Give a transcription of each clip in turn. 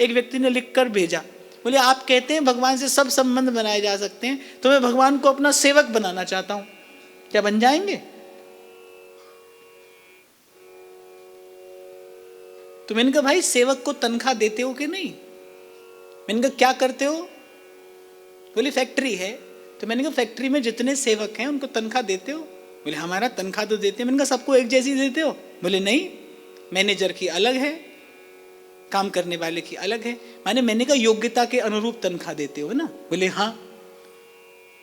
एक व्यक्ति ने लिख कर भेजा, बोले आप कहते हैं भगवान से सब संबंध बनाए जा सकते हैं, तो मैं भगवान को अपना सेवक बनाना चाहता हूं, क्या बन जाएंगे? तो मैंने कहा भाई सेवक को तनख्वाह देते हो कि नहीं? मैंने कहा क्या करते हो? बोले फैक्ट्री है। तो मैंने कहा फैक्ट्री में जितने सेवक हैं उनको तनख्वाह देते हो? बोले हमारा तनख्वाह तो देते हैं। मैंने कहा सबको एक जैसी देते हो? बोले नहीं, मैनेजर की अलग है, काम करने वाले की अलग है। मैंने कहा योग्यता के अनुरूप तनख्वाह देते हो ना? बोले हाँ।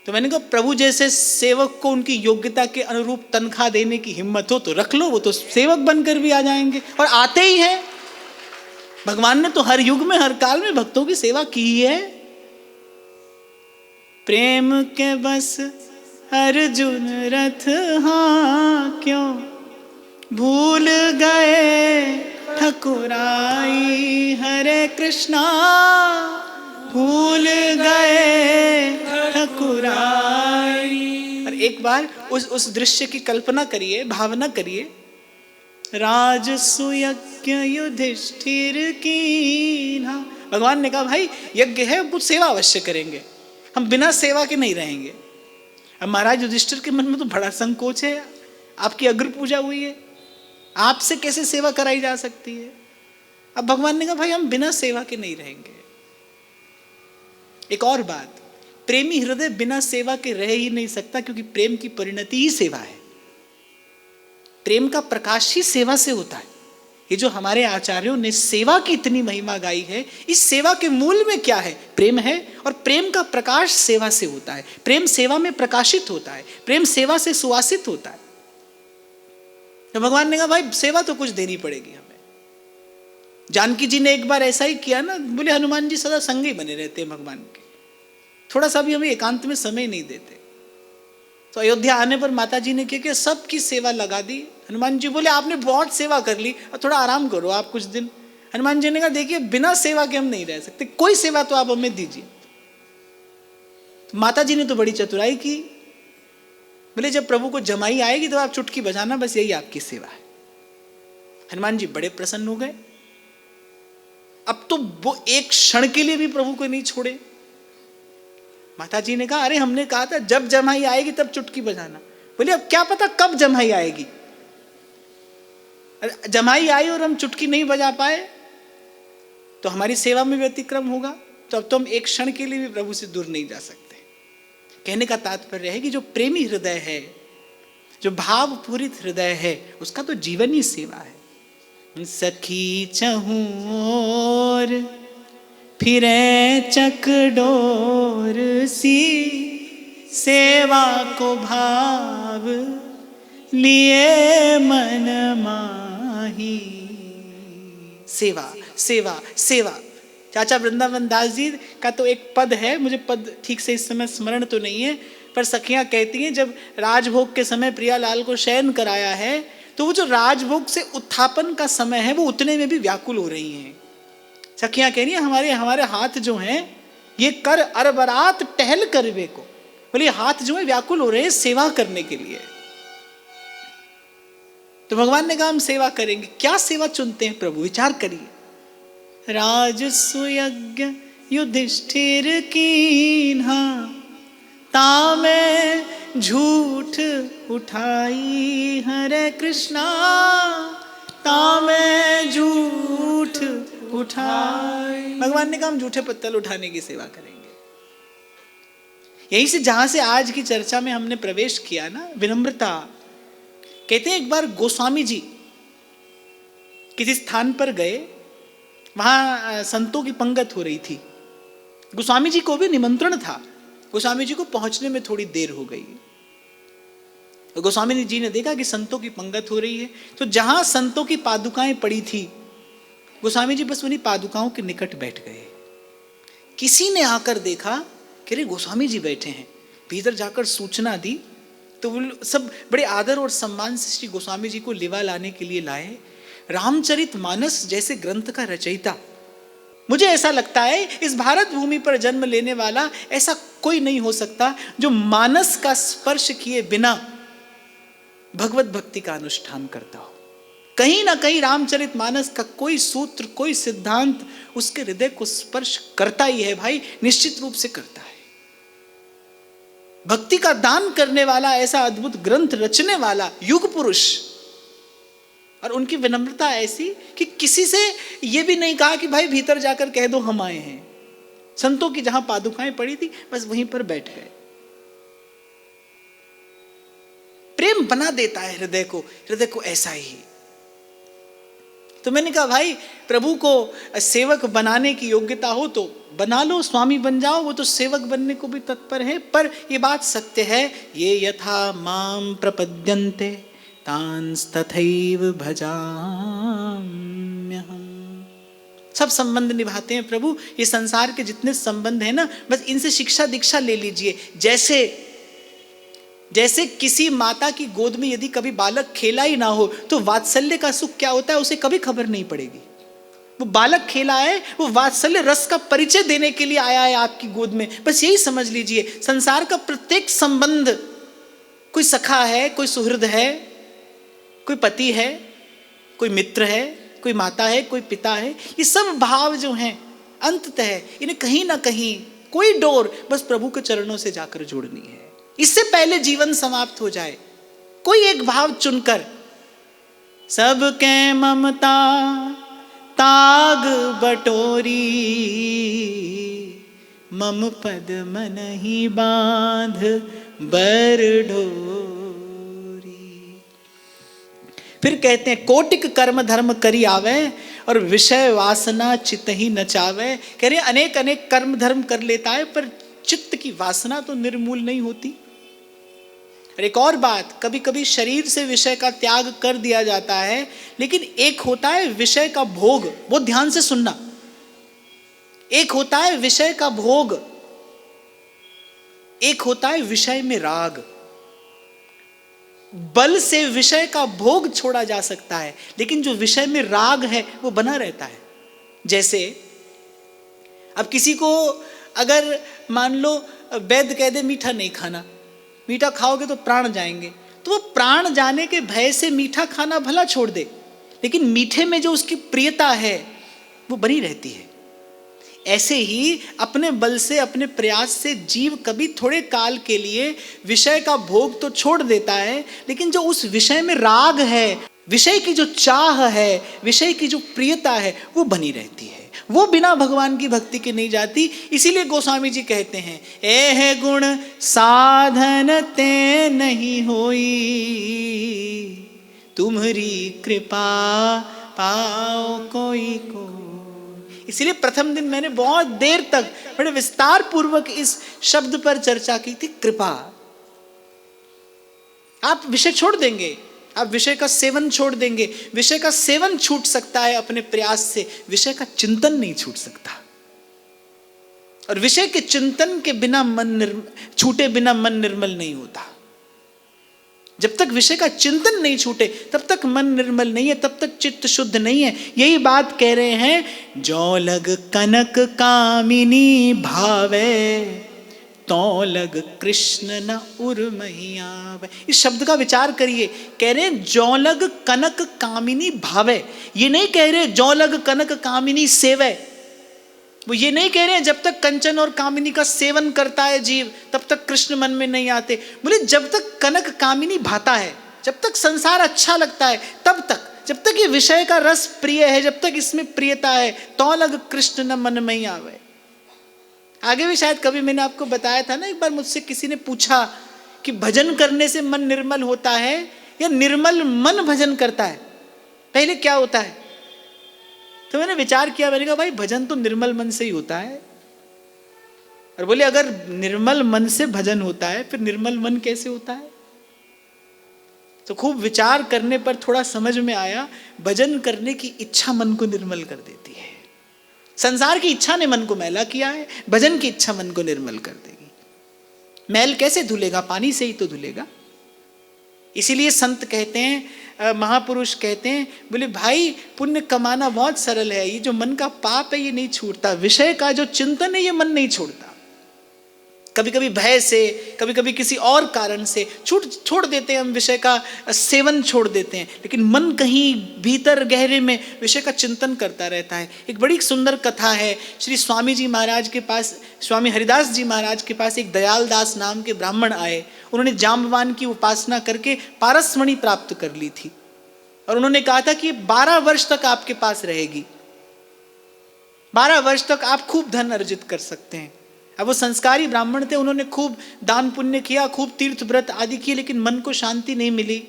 तो मैंने कहा प्रभु जैसे सेवक को उनकी योग्यता के अनुरूप तनख्वाह देने की हिम्मत हो तो रख लो, वो तो सेवक बनकर भी आ जाएंगे, और आते ही हैं। भगवान ने तो हर युग में हर काल में भक्तों की सेवा की ही है। प्रेम के बस अर्जुन रथ हाँ क्यों भूल गए ठकुराई, हरे कृष्णा भूल गए ठकुराई। और एक बार उस दृश्य की कल्पना करिए, भावना करिए। राजसु यज्ञ युधिष्ठिर कीन्हा, भगवान ने कहा भाई यज्ञ है, कुछ सेवा अवश्य करेंगे, हम बिना सेवा के नहीं रहेंगे। अब महाराज युधिष्ठिर के मन में तो बड़ा संकोच है, आपकी अग्र पूजा हुई है, आपसे कैसे सेवा कराई जा सकती है? अब भगवान ने कहा भाई हम बिना सेवा के नहीं रहेंगे। एक और बात, प्रेमी हृदय बिना सेवा के रह ही नहीं सकता, क्योंकि प्रेम की परिणति ही सेवा है। प्रेम का प्रकाश ही सेवा से होता है। ये जो हमारे आचार्यों ने सेवा की इतनी महिमा गाई है, इस सेवा के मूल में क्या है? प्रेम है, और प्रेम का प्रकाश सेवा से होता है। प्रेम सेवा में प्रकाशित होता है, प्रेम सेवा से सुवासित होता है। तो भगवान ने कहा भाई सेवा तो कुछ देनी पड़ेगी हमें। जानकी जी ने एक बार ऐसा ही किया ना, बोले हनुमान जी सदा संग ही बने रहते हैं भगवान के, थोड़ा सा भी हमें एकांत में समय नहीं देते। तो अयोध्या आने पर माता जी ने क्या किया, सबकी सेवा लगा दी। हनुमान जी बोले आपने बहुत सेवा कर ली, अब थोड़ा आराम करो आप कुछ दिन। हनुमान जी ने कहा देखिए बिना सेवा के हम नहीं रह सकते, कोई सेवा तो आप हमें दीजिए। तो माता जी ने तो बड़ी चतुराई की, बोले जब प्रभु को जमाई आएगी तो आप चुटकी बजाना, बस यही आपकी सेवा है। हनुमान जी बड़े प्रसन्न हो गए। अब तो वो एक क्षण के लिए भी प्रभु को नहीं छोड़े। माता जी ने कहा अरे हमने कहा था जब जमाई आएगी तब चुटकी बजाना। बोले अब क्या पता कब जमाई आएगी, जमाई आई और हम चुटकी नहीं बजा पाए तो हमारी सेवा में व्यतिक्रम होगा। तो अब तो हम एक क्षण के लिए भी प्रभु से दूर नहीं जा सकते। कहने का तात्पर्य है कि जो प्रेमी हृदय है, जो भाव पूरित हृदय है, उसका तो जीवन ही सेवा है। सखी चहूं और फिरे चकडोर सी, सेवा को भाव लिए मन माही। सेवा सेवा सेवा। चाचा वृंदावन दास जी का तो एक पद है, मुझे पद ठीक से इस समय स्मरण तो नहीं है, पर सखियां कहती हैं जब राजभोग के समय प्रियालाल को शयन कराया है तो वो जो राजभोग से उत्थापन का समय है वो उतने में भी व्याकुल हो रही हैं। सखियां कह रही हैं हमारे हाथ जो हैं ये कर अरबरात टहल करवे को, बोले हाथ जो है व्याकुल हो रहे हैं सेवा करने के लिए। तो भगवान ने कहा हम सेवा करेंगे। क्या सेवा चुनते हैं प्रभु, विचार करिए। राजसु यज्ञ युधिष्ठिर कीन्हा, तामे झूठ उठाई, हरे कृष्णा तामे झूठ उठाई। भगवान ने कहा हम झूठे पत्तल उठाने की सेवा करेंगे। यहीं से जहां से आज की चर्चा में हमने प्रवेश किया ना, विनम्रता। कहते हैं एक बार गोस्वामी जी किसी स्थान पर गए, वहां संतों की पंगत हो रही थी। गोस्वामी जी को भी निमंत्रण था, गोस्वामी जी को पहुंचने में थोड़ी देर हो गई। गोस्वामी जी ने देखा कि संतों की पंगत हो रही है, तो जहां संतों की पादुकाएं पड़ी थी गोस्वामी जी बस उन्हीं पादुकाओं के निकट बैठ गए। किसी ने आकर देखा कि अरे गोस्वामी जी बैठे हैं, भीतर जाकर सूचना दी तो वो सब बड़े आदर और सम्मान से श्री गोस्वामी जी को लिवा लाने के लिए लाए। रामचरितमानस जैसे ग्रंथ का रचयिता, मुझे ऐसा लगता है इस भारत भूमि पर जन्म लेने वाला ऐसा कोई नहीं हो सकता जो मानस का स्पर्श किए बिना भगवत भक्ति का अनुष्ठान करता हो। कहीं ना कहीं रामचरितमानस का कोई सूत्र, कोई सिद्धांत उसके हृदय को स्पर्श करता ही है भाई, निश्चित रूप से करता है। भक्ति का दान करने वाला, ऐसा अद्भुत ग्रंथ रचने वाला युग पुरुष, और उनकी विनम्रता ऐसी कि किसी से यह भी नहीं कहा कि भाई भीतर जाकर कह दो हम आए हैं। संतों की जहां पादुकाएं पड़ी थी बस वहीं पर बैठ गए। प्रेम बना देता है हृदय को ऐसा ही। तो मैंने कहा भाई प्रभु को सेवक बनाने की योग्यता हो तो बना लो, स्वामी बन जाओ, वो तो सेवक बनने को भी तत्पर है। पर ये बात सत्य है, ये यथा माम प्रपद्यन्ते तांस्तथैव भजाम्यहम्। सब संबंध निभाते हैं प्रभु। ये संसार के जितने संबंध हैं ना, बस इनसे शिक्षा दीक्षा ले लीजिए। जैसे किसी माता की गोद में यदि कभी बालक खेला ही ना हो तो वात्सल्य का सुख क्या होता है उसे कभी खबर नहीं पड़ेगी। वो बालक खेला है, वो वात्सल्य रस का परिचय देने के लिए आया है आपकी गोद में। बस यही समझ लीजिए, संसार का प्रत्येक संबंध, कोई सखा है, कोई सुहृद है, कोई पति है, कोई मित्र है, कोई माता है, कोई पिता है, ये सब भाव जो हैं अंततः इन्हें कहीं ना कहीं कोई डोर बस प्रभु के चरणों से जाकर जोड़नी है। इससे पहले जीवन समाप्त हो जाए, कोई एक भाव चुनकर, सबके ममता ताग बटोरी, मम पद मन ही बांध बर ढोरी। फिर कहते हैं कोटिक कर्म धर्म करी आवे और विषय वासना चित्त ही नचावे। कह रहे अनेक अनेक कर्म धर्म कर लेता है पर चित्त की वासना तो निर्मूल नहीं होती। और एक और बात, कभी कभी शरीर से विषय का त्याग कर दिया जाता है, लेकिन एक होता है विषय का भोग, बहुत ध्यान से सुनना। एक होता है विषय का भोग, एक होता है विषय में राग। बल से विषय का भोग छोड़ा जा सकता है, लेकिन जो विषय में राग है वो बना रहता है। जैसे अब किसी को अगर मान लो वैद्य कह दे मीठा नहीं खाना, मीठा खाओगे तो प्राण जाएंगे, तो वो प्राण जाने के भय से मीठा खाना भला छोड़ दे, लेकिन मीठे में जो उसकी प्रियता है वो बनी रहती है। ऐसे ही अपने बल से, अपने प्रयास से जीव कभी थोड़े काल के लिए विषय का भोग तो छोड़ देता है, लेकिन जो उस विषय में राग है, विषय की जो चाह है, विषय की जो प्रियता है वो बनी रहती है। वो बिना भगवान की भक्ति के नहीं जाती। इसीलिए गोस्वामी जी कहते हैं, एह गुण साधन ते नहीं होई, तुम्हारी कृपा पाओ कोई को। इसीलिए प्रथम दिन मैंने बहुत देर तक बड़े विस्तार पूर्वक इस शब्द पर चर्चा की थी, कृपा। आप विषय छोड़ देंगे, आप विषय का सेवन छोड़ देंगे। विषय का सेवन छूट सकता है अपने प्रयास से, विषय का चिंतन नहीं छूट सकता। और विषय के चिंतन के बिना छूटे बिना मन निर्मल नहीं होता। जब तक विषय का चिंतन नहीं छूटे तब तक मन निर्मल नहीं है, तब तक चित्त शुद्ध नहीं है। यही बात कह रहे हैं, जो लग कनक कामिनी भावे, तो लग कृष्ण न उर्महियावे। इस शब्द का विचार करिए। कह रहे हैं जो लग कनक कामिनी भावे, ये नहीं कह रहे जो लग कनक कामिनी सेवे। वो ये नहीं कह रहे हैं जब तक कंचन और कामिनी का सेवन करता है जीव तब तक कृष्ण मन में नहीं आते। बोले जब तक कनक कामिनी भाता है, जब तक संसार अच्छा लगता है तब तक, जब तक ये विषय का रस प्रिय है, जब तक इसमें प्रियता है, तो लग कृष्ण न मन में ही आवे। आगे भी शायद कभी मैंने आपको बताया था ना, एक बार मुझसे किसी ने पूछा कि भजन करने से मन निर्मल होता है या निर्मल मन भजन करता है, पहले क्या होता है? तो मैंने विचार किया, मैंने कहा भाई भजन तो निर्मल मन से ही होता है। और बोले अगर निर्मल मन से भजन होता है फिर निर्मल मन कैसे होता है? तो खूब विचार करने पर थोड़ा समझ में आया, भजन करने की इच्छा मन को निर्मल कर देती है। संसार की इच्छा ने मन को मैला किया है, भजन की इच्छा मन को निर्मल कर देगी। मैल कैसे धुलेगा? पानी से ही तो धुलेगा। इसीलिए संत कहते हैं, महापुरुष कहते हैं, बोले भाई पुण्य कमाना बहुत सरल है, ये जो मन का पाप है ये नहीं छूटता, विषय का जो चिंतन है ये मन नहीं छोड़ता। कभी कभी भय से, कभी कभी किसी और कारण से छोड़ देते हैं, हम विषय का सेवन छोड़ देते हैं, लेकिन मन कहीं भीतर गहरे में विषय का चिंतन करता रहता है। एक बड़ी सुंदर कथा है, श्री स्वामी जी महाराज के पास, स्वामी हरिदास जी महाराज के पास एक दयाल दास नाम के ब्राह्मण आए। उन्होंने जाम्बवान की उपासना करके पारसमणि प्राप्त कर ली थी और उन्होंने कहा था कि 12 वर्ष तक आपके पास रहेगी, 12 वर्ष तक आप खूब धन अर्जित कर सकते हैं। अब वो संस्कारी ब्राह्मण थे, उन्होंने खूब दान पुण्य किया, खूब तीर्थ व्रत आदि किए, लेकिन मन को शांति नहीं मिली।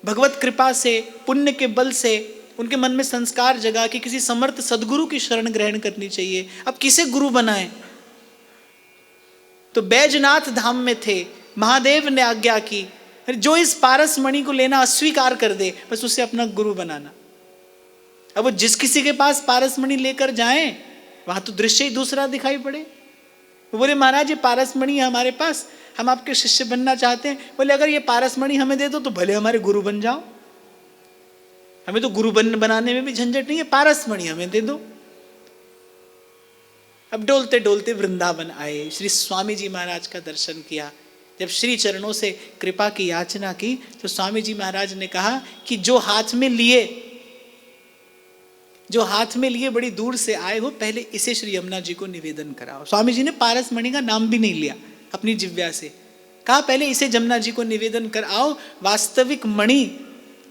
भगवत कृपा से, पुण्य के बल से उनके मन में संस्कार जगा कि किसी समर्थ सदगुरु की शरण ग्रहण करनी चाहिए। अब किसे गुरु बनाएं? तो बैजनाथ धाम में थे, महादेव ने आज्ञा की, जो इस पारस मणि को लेना अस्वीकार कर दे, बस उसे अपना गुरु बनाना। अब वो जिस किसी के पास पारस मणि लेकर जाएं, वहां तो दृश्य ही दूसरा दिखाई पड़े। वो बोले महाराज ये पारस मणि है हमारे पास, हम आपके शिष्य बनना चाहते हैं। बोले अगर ये पारस मणि हमें दे दो तो भले हमारे गुरु बन जाओ, हमें तो गुरु बनाने में भी झंझट नहीं है, पारस मणि हमें दे दो। अब डोलते डोलते वृंदावन आए, श्री स्वामी जी महाराज का दर्शन किया। जब श्री चरणों से कृपा की याचना की तो स्वामी जी महाराज ने कहा कि जो हाथ में लिए बड़ी दूर से आए हो, पहले इसे श्री यमुना जी को निवेदन कराओ। स्वामी जी ने पारस मणि का नाम भी नहीं लिया अपनी जिह्वा से, कहा पहले इसे यमुना जी को निवेदन कर आओ। वास्तविक मणि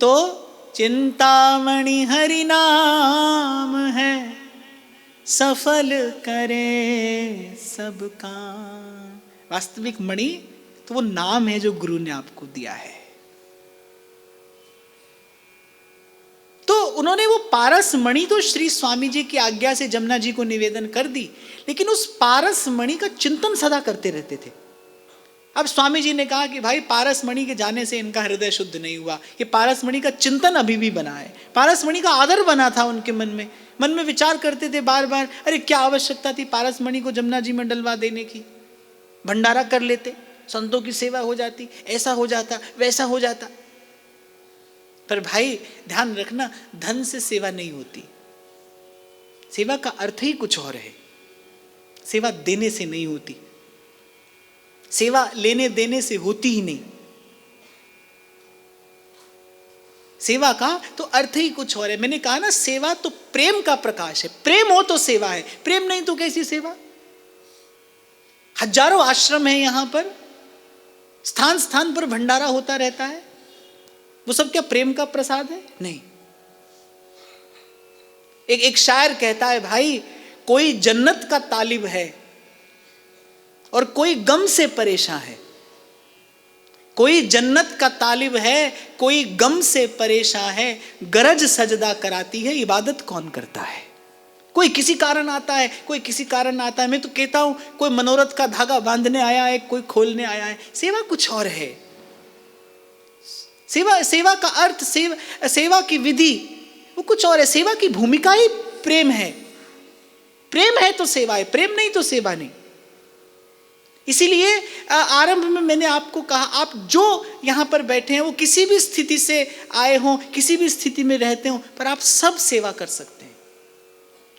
तो चिंतामणि हरि नाम है, सफल करे सब काम। वास्तविक मणि तो वो नाम है जो गुरु ने आपको दिया है। तो उन्होंने वो पारस मणि तो श्री स्वामी जी की आज्ञा से जमुना जी को निवेदन कर दी, लेकिन उस पारस मणि का चिंतन सदा करते रहते थे। अब स्वामी जी ने कहा कि भाई पारस मणि के जाने से इनका हृदय शुद्ध नहीं हुआ, ये पारस मणि का चिंतन अभी भी बना है, पारस मणि का आदर बना था उनके मन में विचार करते थे बार बार, अरे क्या आवश्यकता थी पारस मणि को जमुना जी में डलवा देने की, भंडारा कर लेते, संतों की सेवा हो जाती, ऐसा हो जाता, वैसा हो जाता। पर भाई ध्यान रखना, धन से सेवा नहीं होती, सेवा का अर्थ ही कुछ और है। सेवा देने से नहीं होती, सेवा लेने देने से होती ही नहीं। सेवा का तो अर्थ ही कुछ और है। मैंने कहा ना, सेवा तो प्रेम का प्रकाश है, प्रेम हो तो सेवा है, प्रेम नहीं तो कैसी सेवा। हजारों आश्रम है यहां पर, स्थान स्थान पर भंडारा होता रहता है, वो सब क्या प्रेम का प्रसाद है? नहीं। एक शायर कहता है, भाई कोई जन्नत का तालिब है और कोई गम से परेशान है। कोई जन्नत का तालिब है, कोई गम से परेशान है, गरज सजदा कराती है, इबादत कौन करता है। कोई किसी कारण आता है, कोई किसी कारण आता है। मैं तो कहता हूं कोई मनोरथ का धागा बांधने आया है, कोई खोलने आया है। सेवा कुछ और है। सेवा का अर्थ, सेवा की विधि वो कुछ और है। सेवा की भूमिका ही प्रेम है। प्रेम है तो सेवा है, प्रेम नहीं तो सेवा नहीं। इसीलिए आरंभ में मैंने आपको कहा, आप जो यहां पर बैठे हैं वो किसी भी स्थिति से आए हों, किसी भी स्थिति में रहते हों, पर आप सब सेवा कर सकते हैं।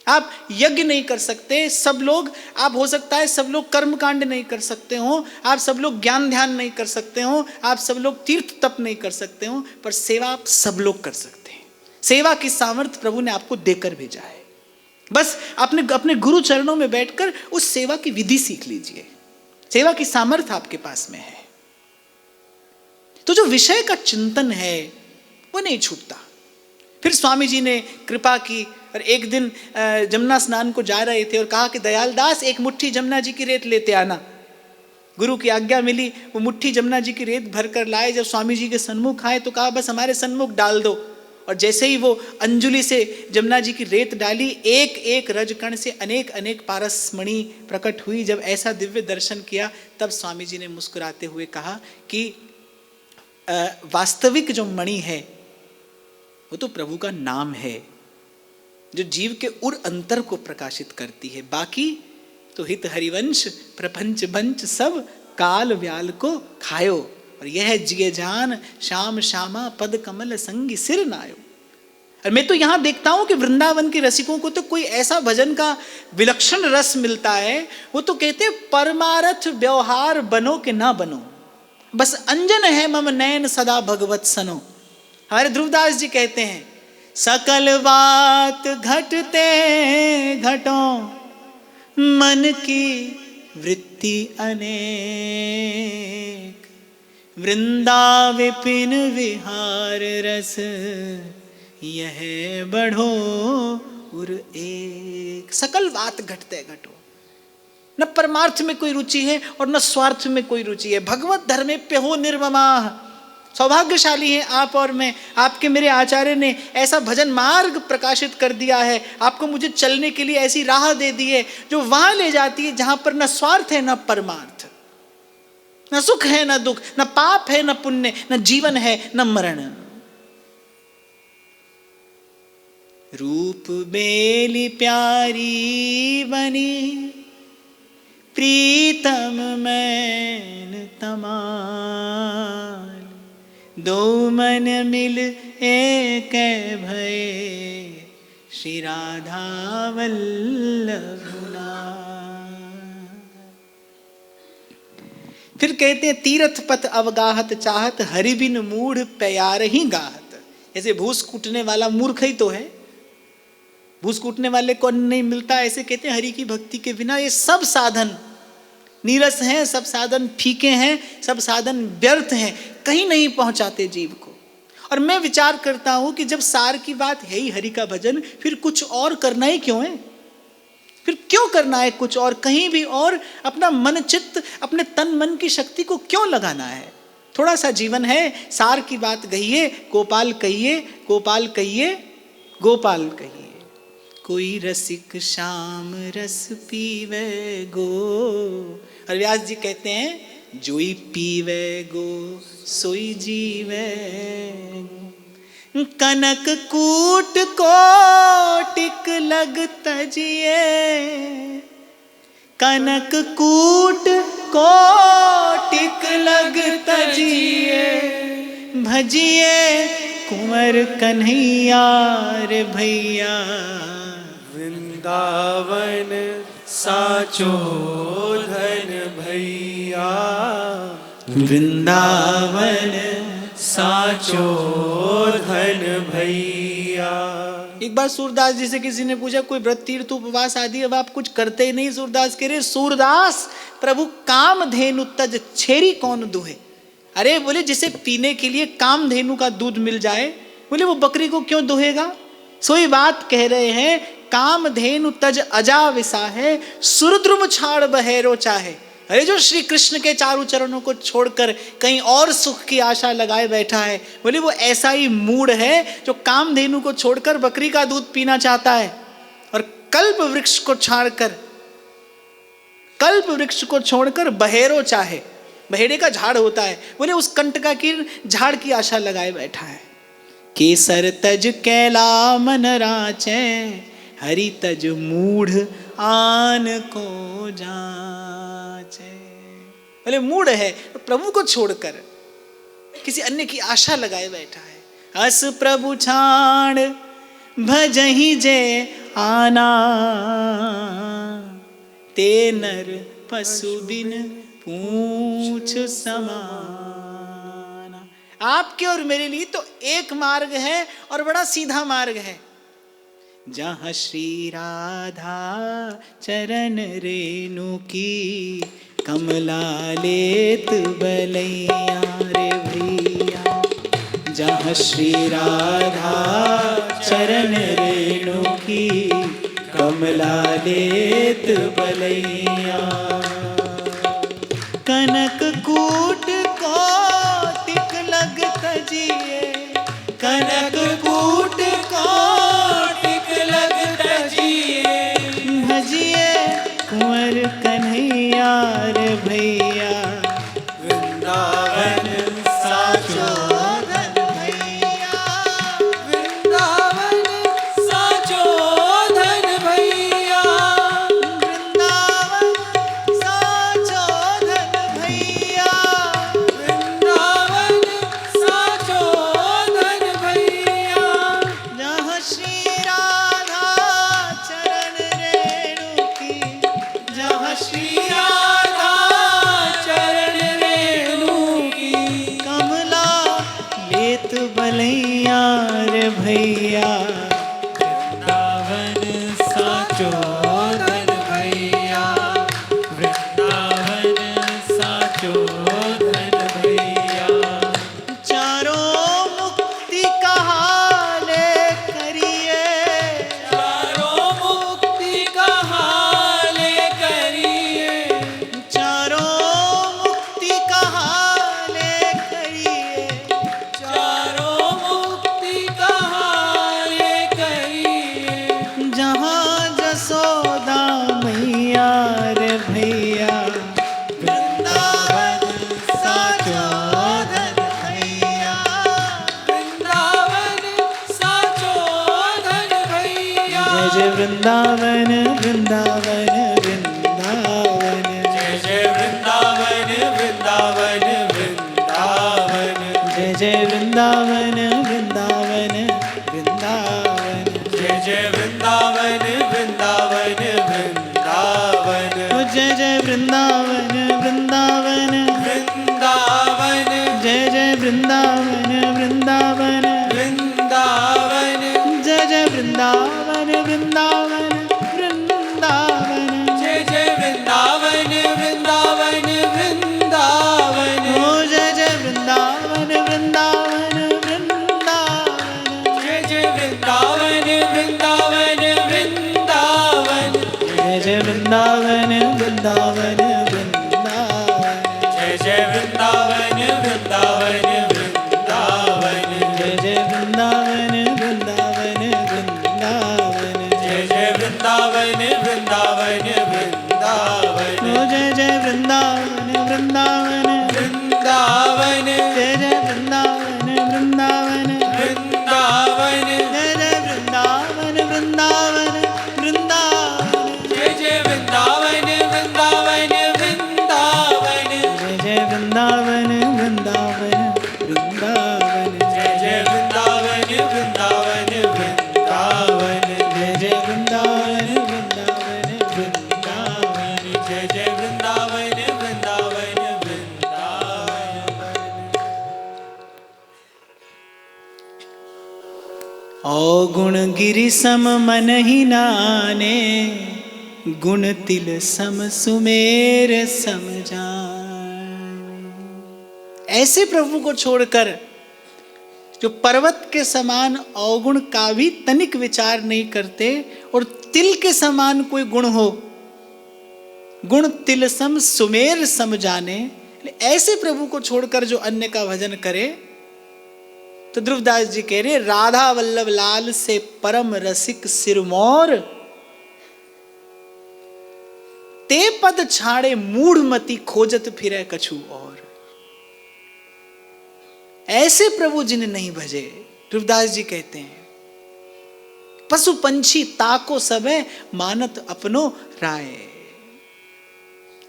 आप यज्ञ नहीं कर सकते सब लोग, आप हो सकता है सब लोग कर्म कांड नहीं कर सकते हो, आप सब लोग ज्ञान ध्यान नहीं कर सकते हो, आप सब लोग तीर्थ तप नहीं कर सकते हो, पर सेवा आप सब लोग कर सकते हैं। सेवा की सामर्थ्य प्रभु ने आपको देकर भेजा है। बस अपने गुरु चरणों में बैठकर उस सेवा की विधि सीख लीजिए। सेवा की सामर्थ्य आपके पास में है। तो जो विषय का चिंतन है वो नहीं छूटता। फिर स्वामी जी ने कृपा की और एक दिन जमुना स्नान को जा रहे थे और कहा कि दयाल दास एक मुट्ठी जमुना जी की रेत लेते आना। गुरु की आज्ञा मिली, वो मुट्ठी जमुना जी की रेत भर कर लाए। जब स्वामी जी के सन्मुख आए तो कहा बस हमारे सन्मुख डाल दो। और जैसे ही वो अंजुलि से जमुना जी की रेत डाली, एक एक रजकण से अनेक अनेक पारस मणि प्रकट हुई। जब ऐसा दिव्य दर्शन किया तब स्वामी जी ने मुस्कुराते हुए कहा कि वास्तविक जो मणि है वो तो प्रभु का नाम है, जो जीव के उर अंतर को प्रकाशित करती है। बाकी तो हित हरिवंश प्रपंच बंच सब काल व्याल को खायो, और यह जिये जान श्याम श्यामा पद कमल संगी सिर नायो। और मैं तो यहाँ देखता हूँ कि वृंदावन के रसिकों को तो कोई ऐसा भजन का विलक्षण रस मिलता है, वो तो कहते हैं परमारथ व्यवहार बनो कि ना बनो, बस अंजन है मम नयन सदा भगवत सनो। हमारे ध्रुवदास जी कहते हैं सकल बात घटते घटों मन की वृत्ति अनेक, वृंदा विपिन विहार रस यह बढ़ो उर एक। सकल बात घटते घटो, न परमार्थ में कोई रुचि है और न स्वार्थ में कोई रुचि है। भगवत धर्मे पे हो निर्ममाः। सौभाग्यशाली हैं आप और मैं, आपके मेरे आचार्य ने ऐसा भजन मार्ग प्रकाशित कर दिया है, आपको मुझे चलने के लिए ऐसी राह दे दी है जो वहां ले जाती है जहां पर न स्वार्थ है न परमार्थ, न सुख है न दुख, न पाप है न पुण्य, न जीवन है न मरण। रूप बेली प्यारी बनी प्रीतम मैन तमाल, दो मन मिल एक भय श्री राधा वल्लभ लाल। फिर कहते हैं तीर्थ पथ अवगाहत चाहत, हरि बिन मूढ़ प्यार ही गाहत। जैसे भूस कूटने वाला मूर्ख ही तो है, भूस कूटने वाले को नहीं मिलता, ऐसे कहते हैं हरि की भक्ति के बिना ये सब साधन नीरस हैं, सब साधन फीके हैं, सब साधन व्यर्थ हैं, कहीं नहीं पहुंचाते जीव को। और मैं विचार करता हूं कि जब सार की बात है ही हरि का भजन, फिर कुछ और करना ही क्यों है? फिर क्यों करना है कुछ और? कहीं भी और अपना मन चित्त, अपने तन मन की शक्ति को क्यों लगाना है? थोड़ा सा जीवन है, सार की बात कहिए, गोपाल कहिए, गोपाल कहिए, गोपाल कहिए। कोई रसिक श्याम रस पीवे गो, और व्यास जी कहते हैं जोई पीवे गो सोई जीवे। कनक कूट कोटिक लग तजिए, कनक कूट कोटिक लग तजिए, भजिए कुंवर कन्हैया रे भैया। वृंदावन साचो धन भैया, वृंदावन साचो धन भैया। एक बार सूरदास जी से किसी ने पूछा कोई व्रत तीर्थ उपवास आदि अब आप कुछ करते ही नहीं। सूरदास कह रहे सूरदास प्रभु काम धेनु तज छेरी कौन दुहे। अरे बोले जिसे पीने के लिए काम धेनु का दूध मिल जाए, बोले वो बकरी को क्यों दुहेगा? सोई बात कह रहे हैं, काम धेनु तज अजा विसा है, सुरद्रुम छाड़ बहेरो चाहे। अरे जो श्री कृष्ण के चारों चरणों को छोड़कर कहीं और सुख की आशा लगाए बैठा है, बोले वो ऐसा ही मूड है जो कामधेनु को छोड़कर बकरी का दूध पीना चाहता है और कल्प वृक्ष को छोड़कर बहेरो चाहे। बहेड़े का झाड़ होता है, बोले उस कंटका की झाड़ की आशा लगाए बैठा है। केसर तज कैला मन राचे, हरि तज मूढ़ आन को जाचे। बोले मूढ़ है तो प्रभु को छोड़कर किसी अन्य की आशा लगाए बैठा है। अस प्रभु छाड़ भजहि जे आना, ते नर पशु बिन पूछ समाना। आपके और मेरे लिए तो एक मार्ग है और बड़ा सीधा मार्ग है, जहाँ श्री राधा चरण रेणु की कमला लेत बलैया रे भैया। जहाँ श्री राधा चरण रेणु की कमला लेत बलैया। कनक कूट कोटिक लग तजिए, कनक कूट कोटिक लग तजिए, भजिए कुंवर कन्हैया रे भैया। वृंदावन साचो धन भैया, वृंदावन साचो धन भैया, वृंदावन साचो धन भैया। वृंदावन साचो धन भैया। जहाँ वृंदावन वृंदावन वृंदावन, जय जय वृंदावन वृंदावन वृंदावन, जय जय वृंदावन वृंदावन वृंदावन, जय जय वृंदावन वृंदावन वृंदावन, जय जय वृंदावन वृंदावन वृंदावन, जय जय वृंदावन वृंदावन वृंदावन, जय जय वृंदावन वृंदावन वृंदावन, जय जय वृंदावन वृंदावन वृंदावन, ओ जय जय वृंदावन वृंदावन वृंदावन, जय जय वृंदावन वृंदावन वृंदावन, जय जय वृंदावन वृंदावन वृंदावन, जय जय वृंदावन वृंदावन वृंदावन, जय जय वृंदावन वृंदावन वृंदावन, जय जय वृंदावन वृंदावन वृंदावन, ओ जय जय वृंदावन वृंदावन वृंदावन, जय जय वृंदावन वृंदावन, वृंदावन, जय जय वृंदावन वृंदावन वृंदावन, जय जय वृंदावन वृंदावन वृंदावन, जय जय वृंदावन वृंदावन वृंदावन, जय जय वृंदावन वृंदावन वृंदावन, जय जय वृंदावन वृंदावन वृंदावन, जय जय वृंदावन वृंदावन वृंदावन। अवगुण गिरि सम मन ही नाने, गुण तिल सम सुमेर सम जान। ऐसे प्रभु को छोड़कर जो पर्वत के समान अवगुण का भी तनिक विचार नहीं करते और तिल के समान कोई गुण हो, गुण तिल सम सुमेर सम जाने, ऐसे प्रभु को छोड़कर जो अन्य का भजन करे, तो ध्रुवदास जी कह रहे राधा वल्लभ लाल से परम रसिक सिरमौर, ते पद छाड़े मूढ़मति खोजत फिरे कछु और। ऐसे प्रभु जिन्हें नहीं भजे, ध्रुवदास जी कहते हैं पशु पंछी ताको सबे मानत अपनो राय।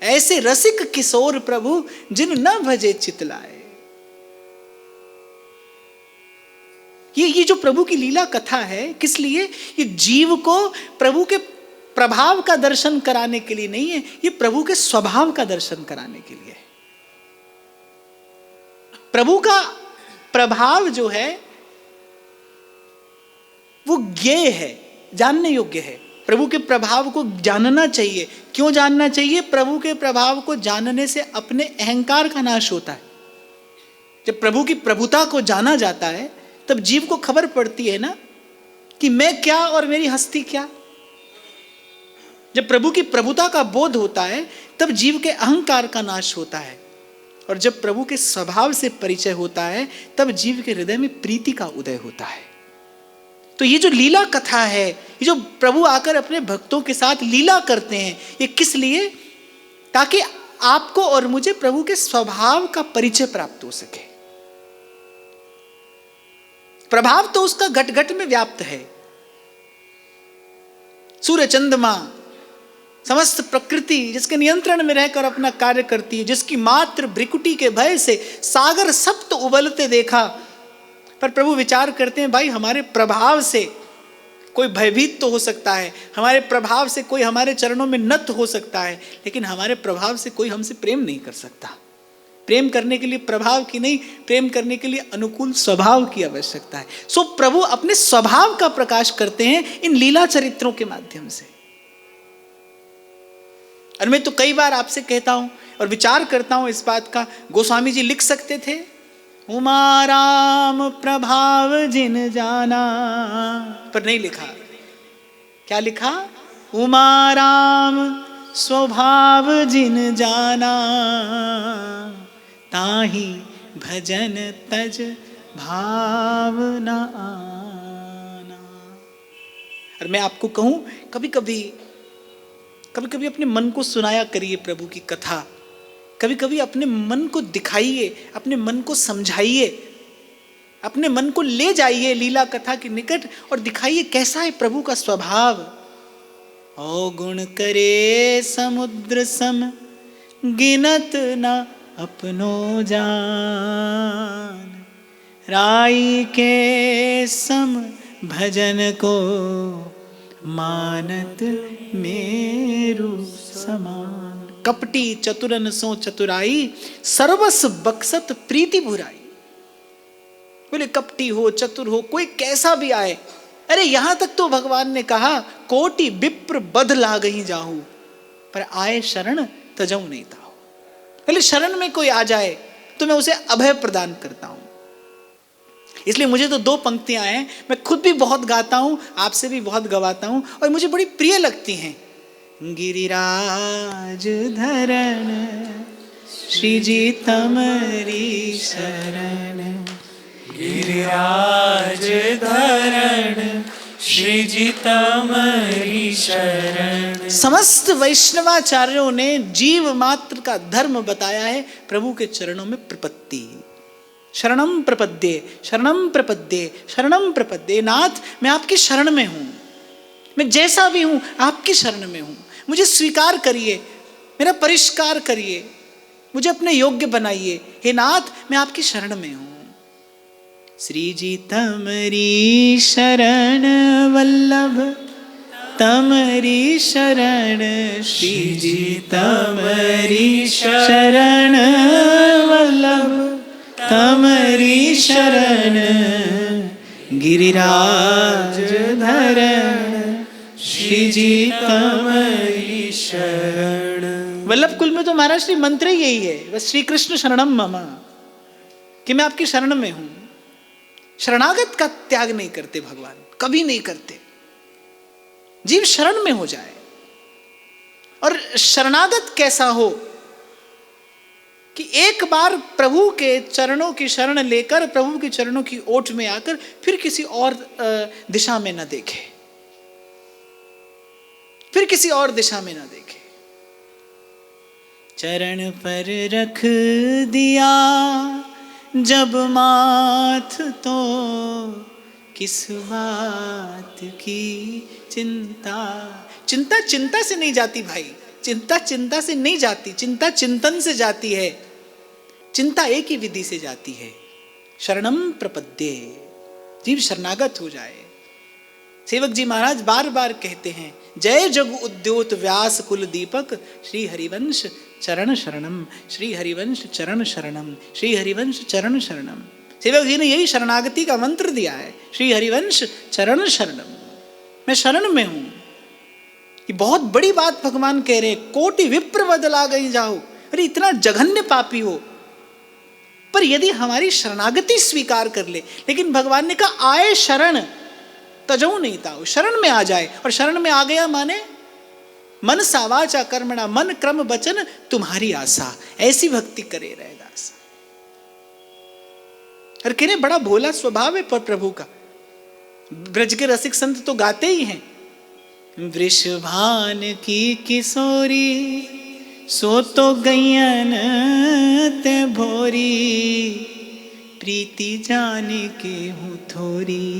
ऐसे रसिक किशोर प्रभु जिन न भजे चितलाए। ये जो प्रभु की लीला कथा है, किस लिए? ये जीव को प्रभु के प्रभाव का दर्शन कराने के लिए नहीं है, ये प्रभु के स्वभाव का दर्शन कराने के लिए है। प्रभु का प्रभाव जो है वो ज्ञेय है, जानने योग्य है। प्रभु के प्रभाव को जानना चाहिए। क्यों जानना चाहिए? प्रभु के प्रभाव को जानने से अपने अहंकार का नाश होता है। जब प्रभु की प्रभुता को जाना जाता है तब जीव को खबर पड़ती है ना कि मैं क्या और मेरी हस्ती क्या। जब प्रभु की प्रभुता का बोध होता है तब जीव के अहंकार का नाश होता है, और जब प्रभु के स्वभाव से परिचय होता है तब जीव के हृदय में प्रीति का उदय होता है। तो ये जो लीला कथा है, ये जो प्रभु आकर अपने भक्तों के साथ लीला करते हैं, ये किस लिए? ताकि आपको और मुझे प्रभु के स्वभाव का परिचय प्राप्त हो सके। प्रभाव तो उसका घट घट में व्याप्त है। सूर्य चंद्रमा समस्त प्रकृति जिसके नियंत्रण में रहकर अपना कार्य करती है, जिसकी मात्र भ्रिकुटी के भय से सागर सप्त उबलते देखा, पर प्रभु विचार करते हैं भाई हमारे प्रभाव से कोई भयभीत तो हो सकता है, हमारे प्रभाव से कोई हमारे चरणों में नत हो सकता है, लेकिन हमारे प्रभाव से कोई हमसे प्रेम नहीं कर सकता। प्रेम करने के लिए प्रभाव की नहीं, प्रेम करने के लिए अनुकूल स्वभाव की आवश्यकता है। सो प्रभु अपने स्वभाव का प्रकाश करते हैं इन लीला चरित्रों के माध्यम से। और मैं तो कई बार आपसे कहता हूं और विचार करता हूं इस बात का, गोस्वामी जी लिख सकते थे उमा राम प्रभाव जिन जाना, पर नहीं लिखा। क्या लिखा? उमा राम स्वभाव जिन जाना, ताही भजन तज भाव न आना। और मैं आपको कहूं, कभी कभी अपने मन को सुनाया करिए प्रभु की कथा। कभी कभी अपने मन को दिखाइए, अपने मन को समझाइए, अपने मन को ले जाइए लीला कथा के निकट और दिखाइए कैसा है प्रभु का स्वभाव, ओ गुण करे समुद्र सम, गिनत न अपनो जान। राई के सम भजन को, मानत मेरु समान। कपटी चतुरन सो चतुराई, सर्वस बक्सत प्रीति बुराई। बोले कपटी हो चतुर हो कोई कैसा भी आए, अरे यहां तक तो भगवान ने कहा कोटि विप्र बध लागहि जाहू, पर आए शरण तजऊ नहीं ताहू। बोले शरण में कोई आ जाए तो मैं उसे अभय प्रदान करता हूं। इसलिए मुझे तो 2 पंक्तियां हैं, मैं खुद भी बहुत गाता हूं, आपसे भी बहुत गवाता हूं और मुझे बड़ी प्रिय लगती हैं। गिरिराज धरण श्री जी तमरी शरण, गिरिराज धरण श्री जी तमरी शरण। समस्त वैष्णवाचार्यों ने जीव मात्र का धर्म बताया है प्रभु के चरणों में प्रपत्ति। शरणम प्रपद्ये शरणम प्रपद्ये शरणम प्रपद्ये। नाथ मैं आपकी शरण में हूं, मैं जैसा भी हूं आपकी शरण में हूं, मुझे स्वीकार करिए, मेरा परिष्कार करिए, मुझे अपने योग्य बनाइए। हे नाथ मैं आपकी शरण में हूं। श्री जी तमरी शरण वल्लभ, तमरी शरण श्री जी तमरी शरण वल्लभ, तमरी शरण गिरिराज धरण श्री जी तमरी शरण। वल्लभ कुल में तो महाराज श्री मंत्र ही यही है, बस श्री कृष्ण शरणम मम, कि मैं आपकी शरण में हूं। शरणागत का त्याग नहीं करते भगवान, कभी नहीं करते। जीव शरण में हो जाए, और शरणागत कैसा हो कि एक बार प्रभु के चरणों की शरण लेकर, प्रभु के चरणों की ओट में आकर फिर किसी और दिशा में न देखे, फिर किसी और दिशा में न देखे। चरण पर रख दिया जब माथ, तो किस बात की चिंता। चिंता चिंता से नहीं जाती भाई, चिंता चिंता से नहीं जाती, चिंता चिंतन से जाती है। चिंता एक ही विधि से जाती है, शरणम प्रपद्ये, जीव शरणागत हो जाए। सेवक जी महाराज बार बार कहते हैं, जय जग उद्योत व्यास कुल दीपक, श्री हरिवंश चरण शरणम, श्री हरिवंश चरण शरणम, श्री हरिवंश चरण शरणम। सेवक जी ने यही शरणागति का मंत्र दिया है, श्री हरिवंश चरण शरणम, मैं शरण में हूं। ये बहुत बड़ी बात भगवान कह रहे हैं, कोटि विप्र बदला गई जाओ। अरे इतना जघन्य पापी हो, पर यदि हमारी शरणागति स्वीकार कर ले, लेकिन भगवान ने कहा आए शरण तजऊ नहीं था, शरण में आ जाए। और शरण में आ गया माने मन सावाचा कर्मणा, मन क्रम वचन तुम्हारी आशा, ऐसी भक्ति करे रहेगा आशा। और कह रहे बड़ा भोला स्वभाव है पर प्रभु का। ब्रज के रसिक संत तो गाते ही हैं, वृषभान की किशोरी सो तो गैयन ते भोरी, प्रीति जाने के हूँ थोरी,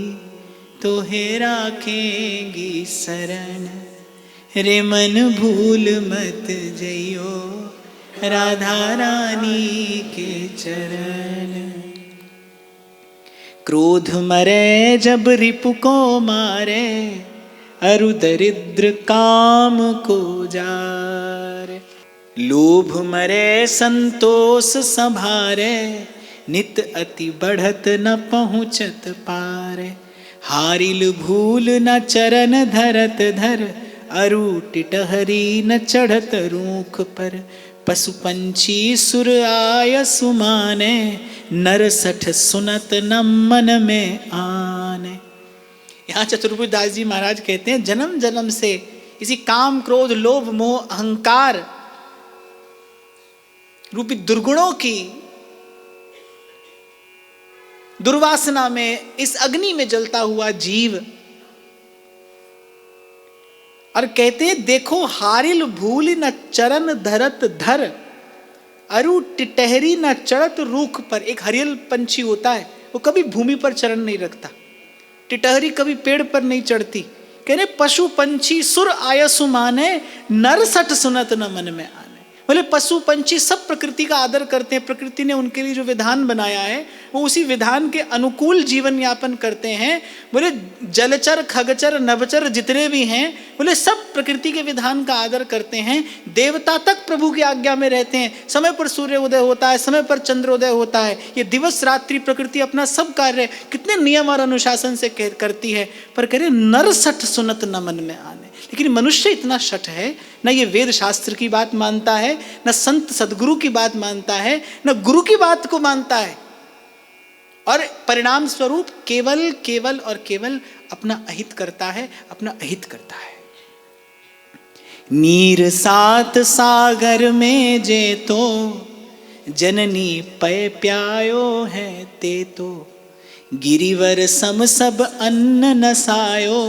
तो हे राखेंगी शरण। रे मन भूल मत जइयो राधा रानी के चरण। क्रोध मरे जब रिपु को मारे, अरु दरिद्र काम को जारे। लोभ मरे संतोष संभारे, नित अति बढ़त न पहुँचत पारे। हारिल भूल न चरण धरत धर, अरु टिटहरी न चढ़त रूख पर। पशु पंछी सुर आय सुमाने, नर सठ सुनत न मन में आने। यहाँ चतुर्भुज दास जी महाराज कहते हैं, जन्म जन्म से इसी काम क्रोध लोभ मोह अहंकार रूपी दुर्गुणों की दुर्वासना में, इस अग्नि में जलता हुआ जीव, और कहते हैं देखो हारिल भूल न चरण धरत धर, अरु टिटहरी न चढ़त रूख पर। एक हरियल पंछी होता है, वो कभी भूमि पर चरण नहीं रखता, टिटहरी कभी पेड़ पर नहीं चढ़ती, कह रहे पशु पंछी सुर आयसु माने, नर सठ सुनत न मन में आने। बोले पशु पंछी सब प्रकृति का आदर करते हैं, प्रकृति ने उनके लिए जो विधान बनाया है वो उसी विधान के अनुकूल जीवन यापन करते हैं। बोले जलचर खगचर नभचर जितने भी हैं, बोले सब प्रकृति के विधान का आदर करते हैं। देवता तक प्रभु की आज्ञा में रहते हैं, समय पर सूर्य उदय होता है, समय पर चंद्रोदय होता है, ये दिवस रात्रि प्रकृति अपना सब कार्य कितने नियम और अनुशासन से करती है। पर कह रहे नर सठ सुनत न मन में आने। लेकिन मनुष्य इतना शठ है, न ये वेद शास्त्र की बात मानता है, न संत सदगुरु की बात मानता है, न गुरु की बात को मानता है, और परिणाम स्वरूप केवल केवल और केवल अपना अहित करता है, अपना अहित करता है। नीर सात सागर में जे तो, जननी पय प्यायो है ते तो, गिरिवर सम सब अन्न नसायो,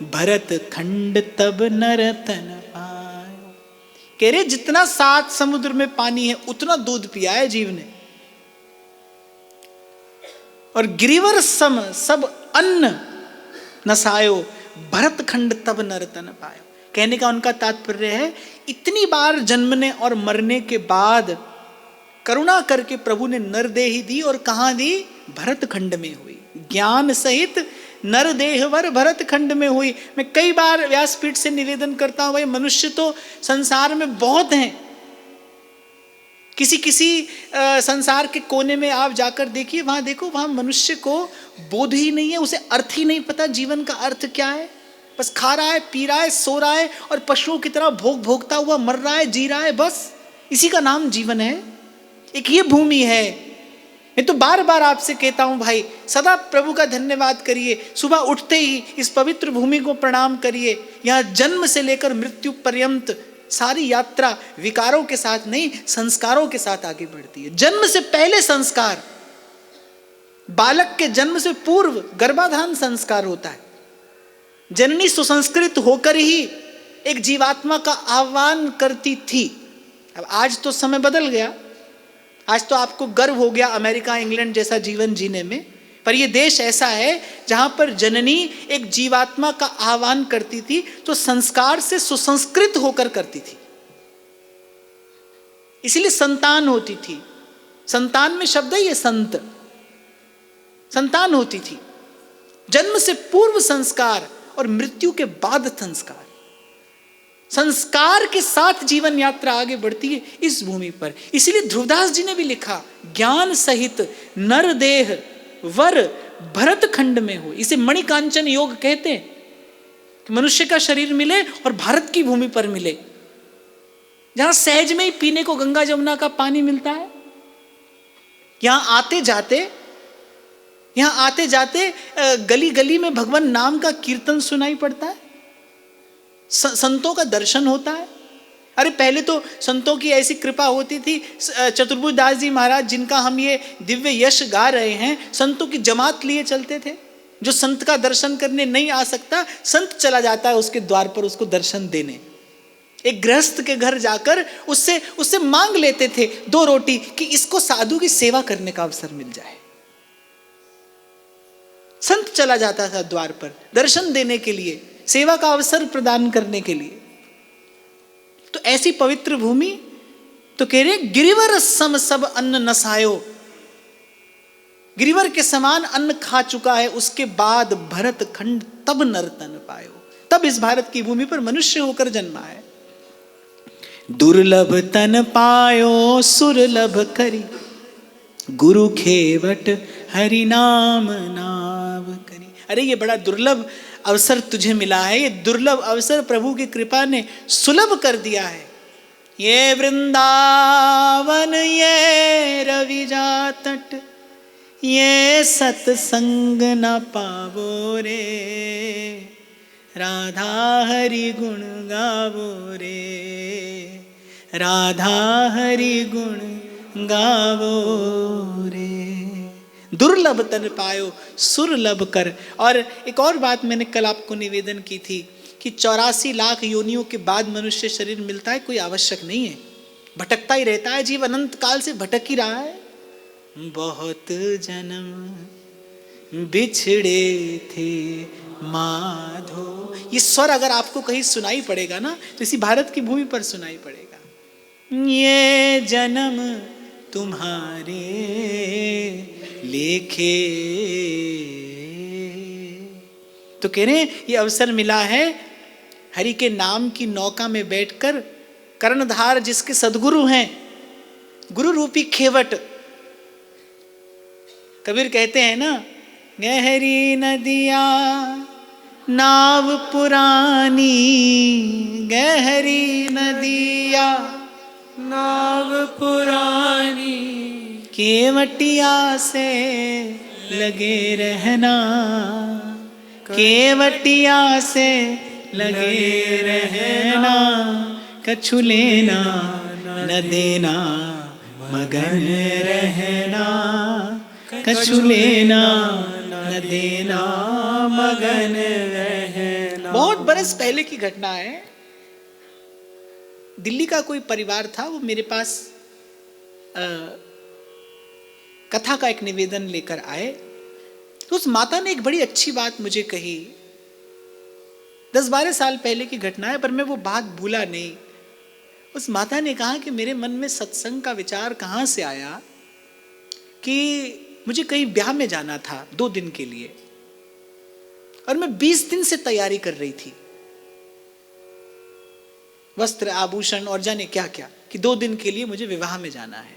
भरत खंड तब नरतन पायो। कह रहे जितना 7 समुद्र में पानी है उतना दूध पिया है जीव ने, और गिरिवर सम सब अन्न नसायो, भरत खंड तब नरतन पायो। कहने का उनका तात्पर्य है इतनी बार जन्मने और मरने के बाद करुणा करके प्रभु ने नरदेही दी, और कहां दी? भरत खंड में हुई। ज्ञान सहित नरदेहवर भरत खंड में हुई। मैं कई बार व्यासपीठ से निवेदन करता हूं, भाई मनुष्य तो संसार में बहुत हैं, किसी किसी संसार के कोने में आप जाकर देखिए, वहां देखो, वहां मनुष्य को बोध ही नहीं है, उसे अर्थ ही नहीं पता जीवन का अर्थ क्या है। बस खा रहा है, पी रहा है, सो रहा है, और पशुओं की तरह भोगता हुआ मर रहा है, जी रहा है, बस इसी का नाम जीवन है। एक ये भूमि है। मैं तो बार बार आपसे कहता हूं भाई, सदा प्रभु का धन्यवाद करिए, सुबह उठते ही इस पवित्र भूमि को प्रणाम करिए। यहाँ जन्म से लेकर मृत्यु पर्यंत सारी यात्रा विकारों के साथ नहीं, संस्कारों के साथ आगे बढ़ती है। जन्म से पहले संस्कार, बालक के जन्म से पूर्व गर्भाधान संस्कार होता है। जननी सुसंस्कृत होकर ही एक जीवात्मा का आह्वान करती थी। अब आज तो समय बदल गया, आज तो आपको गर्व हो गया अमेरिका इंग्लैंड जैसा जीवन जीने में, पर यह देश ऐसा है जहां पर जननी एक जीवात्मा का आह्वान करती थी तो संस्कार से सुसंस्कृत होकर करती थी, इसीलिए संतान होती थी। संतान में शब्द है ये संत, संतान होती थी। जन्म से पूर्व संस्कार और मृत्यु के बाद संस्कार, संस्कार के साथ जीवन यात्रा आगे बढ़ती है इस भूमि पर। इसीलिए ध्रुवदास जी ने भी लिखा, ज्ञान सहित नर देह वर भरत खंड में हो। इसे मणिकांचन योग कहते हैं कि मनुष्य का शरीर मिले और भारत की भूमि पर मिले, जहां सहज में ही पीने को गंगा जमुना का पानी मिलता है। यहां आते जाते गली गली में भगवान नाम का कीर्तन सुनाई पड़ता है, संतों का दर्शन होता है। अरे पहले तो संतों की ऐसी कृपा होती थी, चतुर्भुज दास जी महाराज जिनका हम ये दिव्य यश गा रहे हैं, संतों की जमात लिए चलते थे। जो संत का दर्शन करने नहीं आ सकता, संत चला जाता है उसके द्वार पर उसको दर्शन देने। एक गृहस्थ के घर जाकर उससे मांग लेते थे 2 रोटी कि इसको साधु की सेवा करने का अवसर मिल जाए। संत चला जाता था द्वार पर दर्शन देने के लिए, सेवा का अवसर प्रदान करने के लिए। तो ऐसी पवित्र भूमि तो कह रहे गिरिवर सम सब अन्न नसायो, गिरिवर के समान अन्न खा चुका है, उसके बाद भरत खंड तब नर्तन पायो, तब इस भारत की भूमि पर मनुष्य होकर जन्मा है। दुर्लभ तन पायो सुरलभ करी, गुरु खेवट हरि नाम नाव करी। अरे ये बड़ा दुर्लभ अवसर तुझे मिला है, ये दुर्लभ अवसर प्रभु की कृपा ने सुलभ कर दिया है। ये वृंदावन ये रविजा तट, ये सत्संग न पावो रे, राधा हरि गुण गावो रे, राधा हरि गुण गावो रे। दुर्लभ तन पायो सुरलभ कर। और एक और बात मैंने कल आपको निवेदन की थी कि 84 लाख योनियों के बाद मनुष्य शरीर मिलता है, कोई आवश्यक नहीं है, भटकता ही रहता है जीव, अनंत काल से भटक ही रहा है। बहुत जन्म बिछड़े थे माधो। ये स्वर अगर आपको कहीं सुनाई पड़ेगा ना तो इसी भारत की भूमि पर सुनाई पड़ेगा। ये जन्म तुम्हारे लेखे, तो कह रहे ये अवसर मिला है हरि के नाम की नौका में बैठकर, कर्णधार जिसके सदगुरु हैं, गुरु रूपी खेवट। कबीर कहते हैं ना, गहरी नदिया नाव पुरानी, गहरी नदिया नाव पुरानी, केवटिया से लगे रहना, केवटिया से लगे रहना, कछु लेना न देना मगन रहना, कछु लेना न देना मगन रहना। बहुत बरस पहले की घटना है। दिल्ली का कोई परिवार था, वो मेरे पास कथा का एक निवेदन लेकर आए। तो उस माता ने एक बड़ी अच्छी बात मुझे कही। 10-12 साल पहले की घटना है, पर मैं वो बात भूला नहीं। उस माता ने कहा कि मेरे मन में सत्संग का विचार कहाँ से आया कि मुझे कहीं ब्याह में जाना था 2 दिन के लिए, और मैं 20 दिन से तैयारी कर रही थी, वस्त्र आभूषण और जाने क्या क्या, कि 2 दिन के लिए मुझे विवाह में जाना है।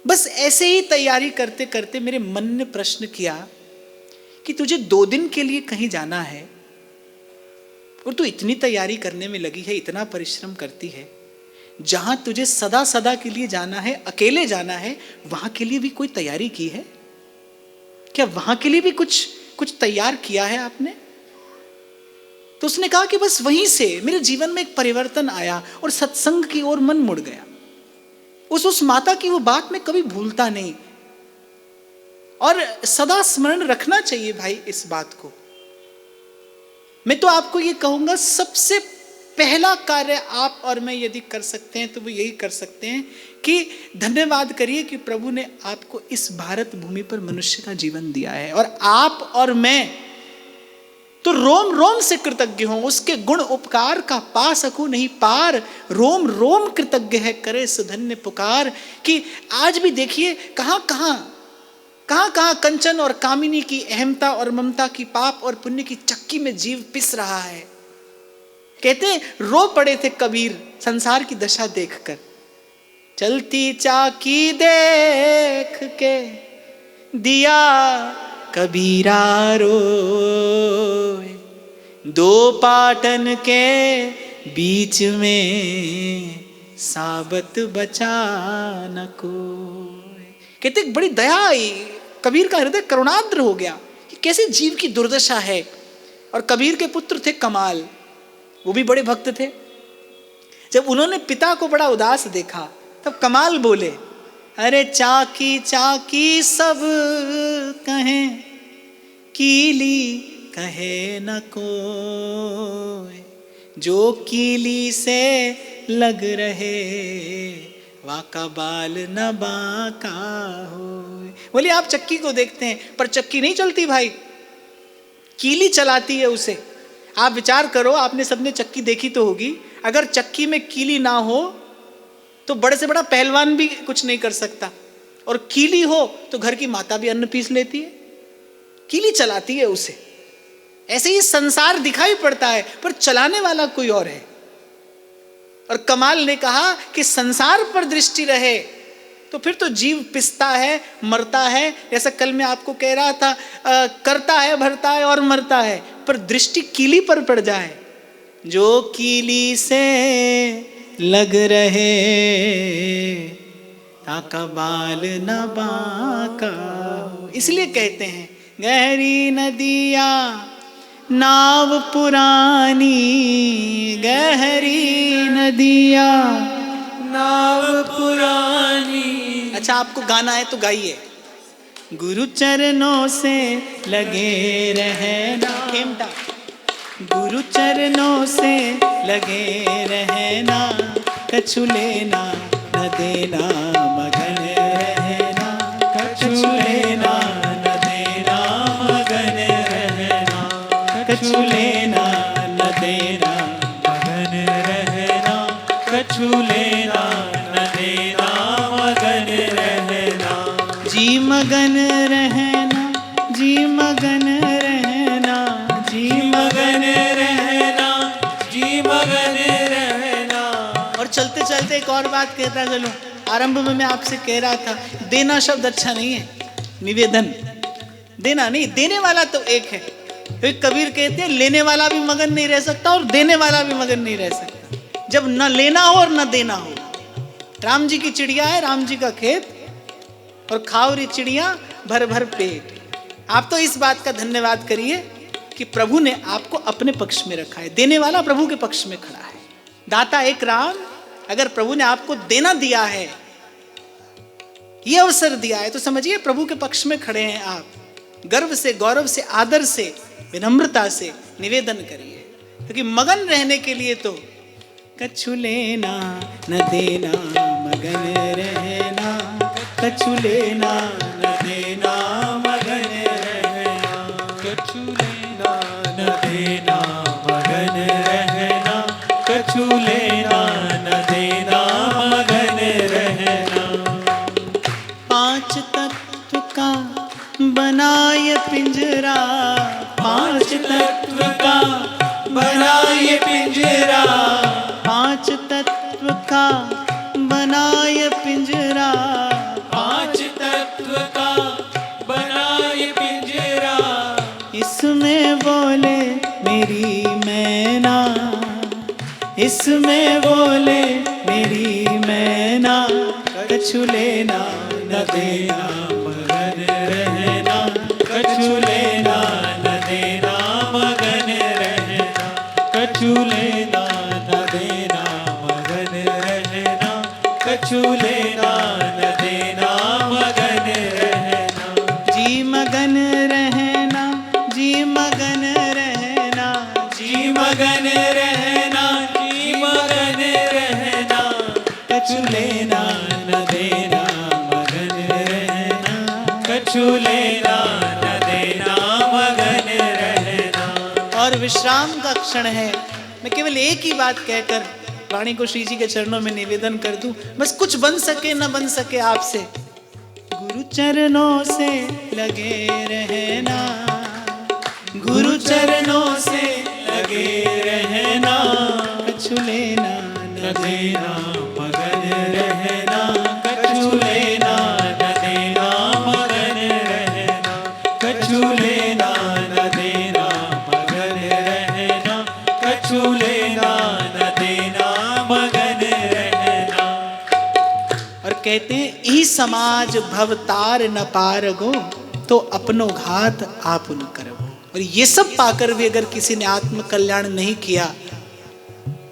बस ऐसे ही तैयारी करते करते मेरे मन ने प्रश्न किया कि तुझे 2 दिन के लिए कहीं जाना है और तू इतनी तैयारी करने में लगी है, इतना परिश्रम करती है, जहां तुझे सदा सदा के लिए जाना है, अकेले जाना है, वहां के लिए भी कोई तैयारी की है क्या? वहां के लिए भी कुछ तैयार किया है आपने? तो उसने कहा कि बस वहीं से मेरे जीवन में एक परिवर्तन आया और सत्संग की ओर मन मुड़ गया। उस माता की वो बात मैं कभी भूलता नहीं, और सदा स्मरण रखना चाहिए भाई इस बात को। मैं तो आपको ये कहूंगा, सबसे पहला कार्य आप और मैं यदि कर सकते हैं तो वो यही कर सकते हैं कि धन्यवाद करिए कि प्रभु ने आपको इस भारत भूमि पर मनुष्य का जीवन दिया है, और आप और मैं तो रोम रोम से कृतज्ञ हों। उसके गुण उपकार का पा सकूं नहीं पार, रोम रोम कृतज्ञ है करे सुधन्य पुकार। कि आज भी देखिए कहां कहां कंचन और कामिनी की अहमता और ममता की, पाप और पुण्य की चक्की में जीव पिस रहा है। कहते हैं रो पड़े थे कबीर संसार की दशा देखकर, चलती चाकी देख के दिया कबीरा रोए, 2 पाटन के बीच में साबत बचा न कोई। कहते बड़ी दया आई, कबीर का हृदय करुणाद्र हो गया कि कैसे जीव की दुर्दशा है। और कबीर के पुत्र थे कमाल, वो भी बड़े भक्त थे। जब उन्होंने पिता को बड़ा उदास देखा तब कमाल बोले, अरे चाकी चाकी सब कहें, कीली कहे न कोई, जो कीली से लग रहे वाका बाल न बाका हो। बोले आप चक्की को देखते हैं पर चक्की नहीं चलती भाई, कीली चलाती है उसे। आप विचार करो, आपने सबने चक्की देखी तो होगी, अगर चक्की में कीली ना हो तो बड़े से बड़ा पहलवान भी कुछ नहीं कर सकता, और कीली हो तो घर की माता भी अन्न पीस लेती है, कीली चलाती है उसे। ऐसे ही संसार दिखाई पड़ता है पर चलाने वाला कोई और है। और कमाल ने कहा कि संसार पर दृष्टि रहे तो फिर तो जीव पिसता है, मरता है। जैसा कल मैं आपको कह रहा था, करता है, भरता है और मरता है, पर दृष्टि कीली पर पड़ जाए, जो कीली से लग रहे ताका बाल न बाका हो। इसलिए कहते हैं गहरी नदिया नाव पुरानी, गहरी नदिया नाव पुरानी। अच्छा आपको गाना है तो गाइए। गुरु चरणों से लगे रहना, खेमटा, गुरु चरणों से लगे रहना, कछु लेना न देना मगन रहना, कछु लेना न देना मगन रहना। और चलते चलते एक और बात कहता चलूं। आरंभ में मैं आपसे कह रहा था, देना शब्द अच्छा नहीं है, निवेदन। देना नहीं, देने वाला तो एक है। फिर कबीर कहते हैं लेने वाला भी मगन नहीं रह सकता और देने वाला भी मगन नहीं रह सकता, जब न लेना हो और न देना हो। राम जी की चिड़िया है, राम जी का खेत, और खाओ री चिड़िया भर भर पेट। आप तो इस बात का धन्यवाद करिए कि प्रभु ने आपको अपने पक्ष में रखा है, देने वाला प्रभु के पक्ष में खड़ा है। दाता एक राम, अगर प्रभु ने आपको देना दिया है, ये अवसर दिया है, तो समझिए प्रभु के पक्ष में खड़े हैं आप। गर्व से, गौरव से, आदर से, विनम्रता से निवेदन करिए, क्योंकि मगन रहने के लिए तो कछु लेना न देना मगन रहना, कछु लेना न देना मगन रहना, कछु लेना न देना मगन रहना, कछु लेना न देना मगन रहना। पांच तत्व का बनाए पिंजरा, पांच तत्व का बनाए पिंजरा, पांच तत्व का बनाए पिंजरा, पांच तत्व का बनाए पिंजरा। इसमें बोले मेरी मैना, इसमें बोले मेरी मैना, कछु लेना न देना मगन रहना, कछु लेना न देना मगन रहना, कछु लेना न देना मगन रहना, कछु लेना न देना मगन रहना। जी मगन रहना, जी मगन रहना, जी मगन रहना, जी मगन रहना, कछु लेना न देना मगन रहना, कछु लेना न देना मगन रहना। और विश्राम का क्षण है। मैं केवल एक ही बात कहकर वाणी को श्री जी के चरणों में निवेदन कर दूं, बस कुछ बन सके न बन सके आपसे, गुरु चरणों से लगे रहना, गुरु चरणों से लगे रहना, कछु लेना न देना मगन रहना, कछु लेना न देना मगन रहना, कछु लेना न देना मगन रहना, कछु लेना न देना मगन रहना। और कहते हैं ई समाज भवतार न पार गो, तो अपनो घात आप न करो। और ये सब पाकर भी अगर किसी ने आत्म कल्याण नहीं किया,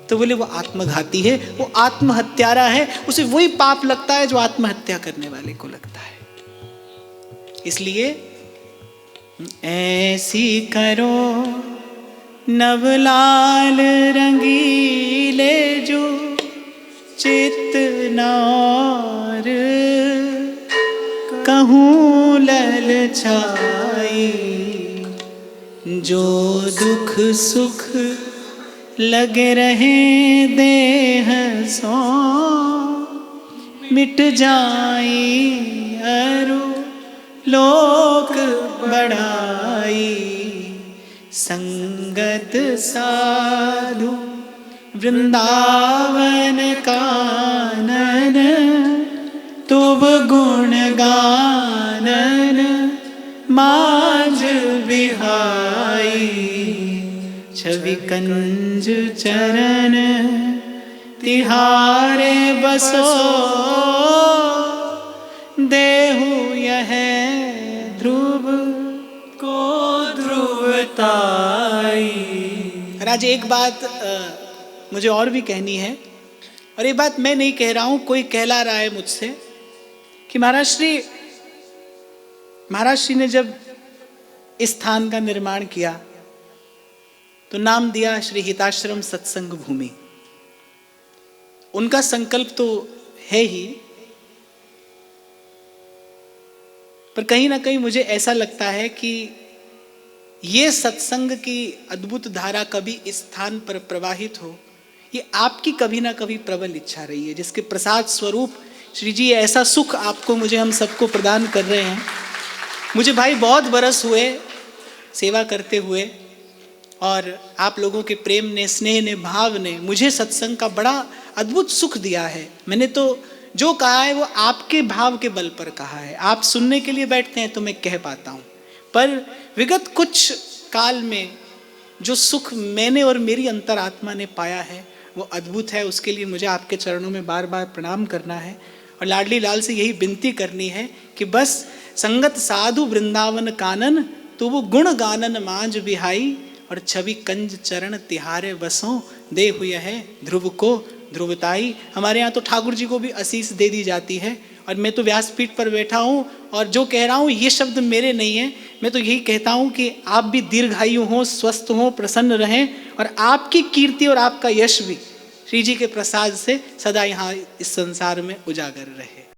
तो बोले वो आत्मघाती है, वो आत्महत्यारा है, उसे वही पाप लगता है जो आत्महत्या करने वाले को लगता है। इसलिए ऐसी करो नवलाल रंगीले जो चित नौर, कहूँ ललचाई जो दुख सुख लगे रहे देह सो, मिट जाई अरु लोक बढ़ाई, संगत साधु वृंदावन कानन, तुब गुण गानन मांझ बिहाई, छवि कंज चरण तिहारे बसो, देहु यह ध्रुव को ध्रुवताई। राज एक बात मुझे और भी कहनी है, और ये बात मैं नहीं कह रहा हूं, कोई कहला रहा है मुझसे कि महाराज श्री ने जब इस स्थान का निर्माण किया तो नाम दिया श्री हिताश्रम सत्संग भूमि। उनका संकल्प तो है ही, पर कहीं ना कहीं मुझे ऐसा लगता है कि ये सत्संग की अद्भुत धारा कभी इस स्थान पर प्रवाहित हो, ये आपकी कभी ना कभी प्रबल इच्छा रही है, जिसके प्रसाद स्वरूप श्री जी ऐसा सुख आपको, मुझे, हम सबको प्रदान कर रहे हैं। मुझे भाई बहुत बरस हुए सेवा करते हुए, और आप लोगों के प्रेम ने, स्नेह ने, भाव ने मुझे सत्संग का बड़ा अद्भुत सुख दिया है। मैंने तो जो कहा है वो आपके भाव के बल पर कहा है। आप सुनने के लिए बैठते हैं तो मैं कह पाता हूँ, पर विगत कुछ काल में जो सुख मैंने और मेरी अंतरात्मा ने पाया है वो अद्भुत है। उसके लिए मुझे आपके चरणों में बार बार प्रणाम करना है और लाडली लाल से यही विनती करनी है कि बस संगत साधु वृंदावन कानन, तो वो गुण गानन मांझ बिहाई, और छवि कंज चरण तिहारे बसों, दे हुए है ध्रुव को ध्रुवताई। हमारे यहाँ तो ठाकुर जी को भी आशीष दे दी जाती है, और मैं तो व्यासपीठ पर बैठा हूँ और जो कह रहा हूँ ये शब्द मेरे नहीं है। मैं तो यही कहता हूँ कि आप भी दीर्घायु हों, स्वस्थ हों, प्रसन्न रहें, और आपकी कीर्ति और आपका यश भी श्री जी के प्रसाद से सदा यहाँ इस संसार में उजागर रहे।